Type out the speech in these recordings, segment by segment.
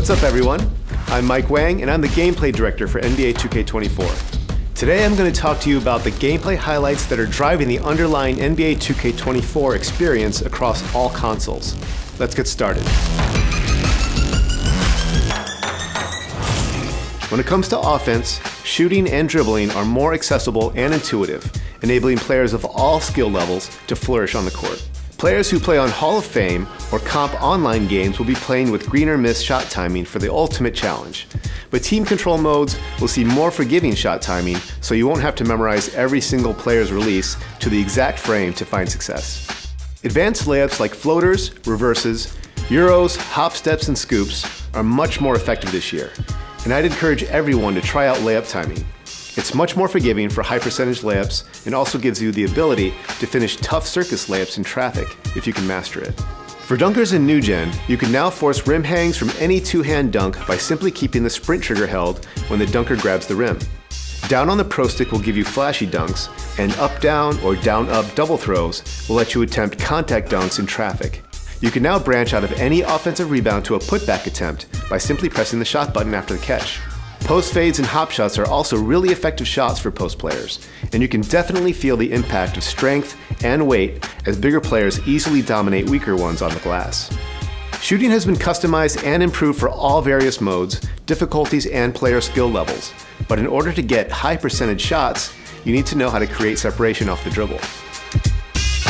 What's up, everyone? I'm Mike Wang, and I'm the gameplay director for NBA 2K24. Today I'm going to talk to you about the gameplay highlights that are driving the underlying NBA 2K24 experience across all consoles. Let's get started. When it comes to offense, shooting and dribbling are more accessible and intuitive, enabling players of all skill levels to flourish on the court. Players who play on Hall of Fame or comp online games will be playing with green or miss shot timing for the ultimate challenge. But team control modes will see more forgiving shot timing, so you won't have to memorize every single player's release to the exact frame to find success. Advanced layups like floaters, reverses, euros, hop steps, and scoops are much more effective this year, and I'd encourage everyone to try out layup timing. It's much more forgiving for high percentage layups and also gives you the ability to finish tough circus layups in traffic if you can master it. For dunkers in New Gen, you can now force rim hangs from any two-hand dunk by simply keeping the sprint trigger held when the dunker grabs the rim. Down on the Pro Stick will give you flashy dunks, and up-down or down-up double throws will let you attempt contact dunks in traffic. You can now branch out of any offensive rebound to a putback attempt by simply pressing the shot button after the catch. Post fades and hop shots are also really effective shots for post players, and you can definitely feel the impact of strength and weight as bigger players easily dominate weaker ones on the glass. Shooting has been customized and improved for all various modes, difficulties, and player skill levels, but in order to get high percentage shots, you need to know how to create separation off the dribble.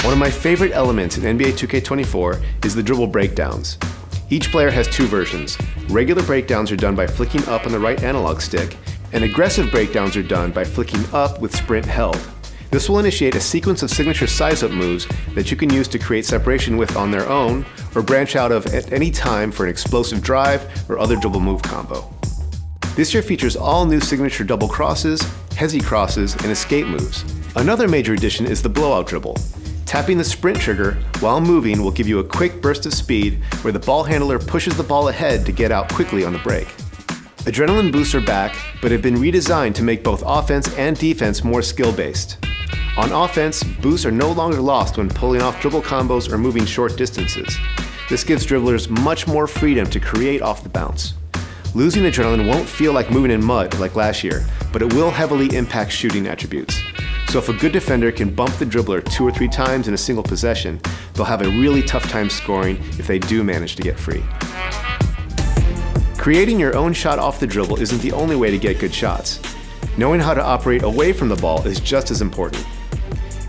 One of my favorite elements in NBA 2K24 is the dribble breakdowns. Each player has two versions. Regular breakdowns are done by flicking up on the right analog stick, and aggressive breakdowns are done by flicking up with sprint held. This will initiate a sequence of signature size-up moves that you can use to create separation with on their own, or branch out of at any time for an explosive drive or other dribble move combo. This year features all new signature double crosses, hezi crosses, and escape moves. Another major addition is the blowout dribble. Tapping the sprint trigger while moving will give you a quick burst of speed where the ball handler pushes the ball ahead to get out quickly on the break. Adrenaline boosts are back, but have been redesigned to make both offense and defense more skill-based. On offense, boosts are no longer lost when pulling off dribble combos or moving short distances. This gives dribblers much more freedom to create off the bounce. Losing adrenaline won't feel like moving in mud like last year, but it will heavily impact shooting attributes. So if a good defender can bump the dribbler 2 or 3 times in a single possession, they'll have a really tough time scoring if they do manage to get free. Creating your own shot off the dribble isn't the only way to get good shots. Knowing how to operate away from the ball is just as important.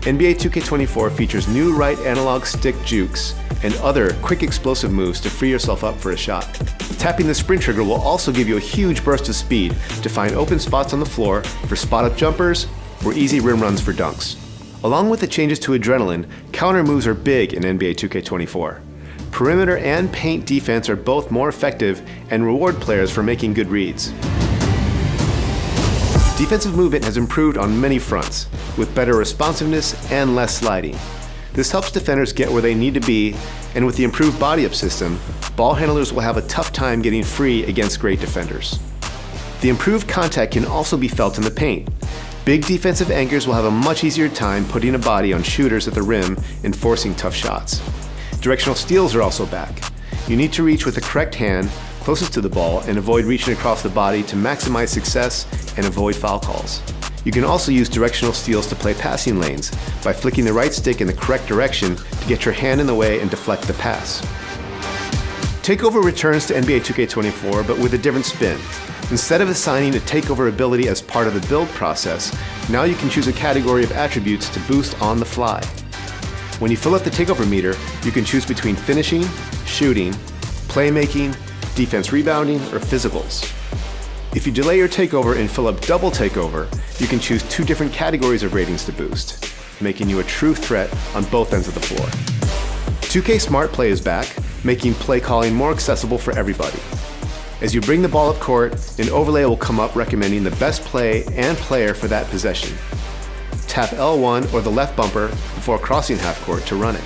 NBA 2K24 features new right analog stick jukes and other quick explosive moves to free yourself up for a shot. Tapping the sprint trigger will also give you a huge burst of speed to find open spots on the floor for spot-up jumpers or easy rim runs for dunks. Along with the changes to adrenaline, counter moves are big in NBA 2K24. Perimeter and paint defense are both more effective and reward players for making good reads. Defensive movement has improved on many fronts, with better responsiveness and less sliding. This helps defenders get where they need to be, and with the improved body-up system, ball handlers will have a tough time getting free against great defenders. The improved contact can also be felt in the paint. Big defensive anchors will have a much easier time putting a body on shooters at the rim and forcing tough shots. Directional steals are also back. You need to reach with the correct hand closest to the ball and avoid reaching across the body to maximize success and avoid foul calls. You can also use directional steals to play passing lanes by flicking the right stick in the correct direction to get your hand in the way and deflect the pass. Takeover returns to NBA 2K24, but with a different spin. Instead of assigning a takeover ability as part of the build process, now you can choose a category of attributes to boost on the fly. When you fill up the takeover meter, you can choose between finishing, shooting, playmaking, defense rebounding, or physicals. If you delay your takeover and fill up double takeover, you can choose 2 different categories of ratings to boost, making you a true threat on both ends of the floor. 2K Smart Play is back, making play calling more accessible for everybody. As you bring the ball up court, an overlay will come up recommending the best play and player for that possession. Tap L1 or the left bumper before crossing half court to run it.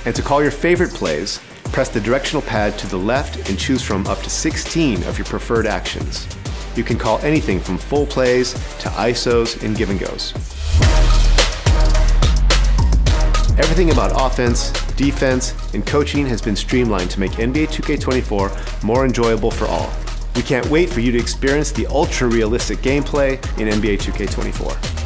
And to call your favorite plays, press the directional pad to the left and choose from up to 16 of your preferred actions. You can call anything from full plays to ISOs and give and goes. Everything about offense, defense, and coaching has been streamlined to make NBA 2K24 more enjoyable for all. We can't wait for you to experience the ultra-realistic gameplay in NBA 2K24.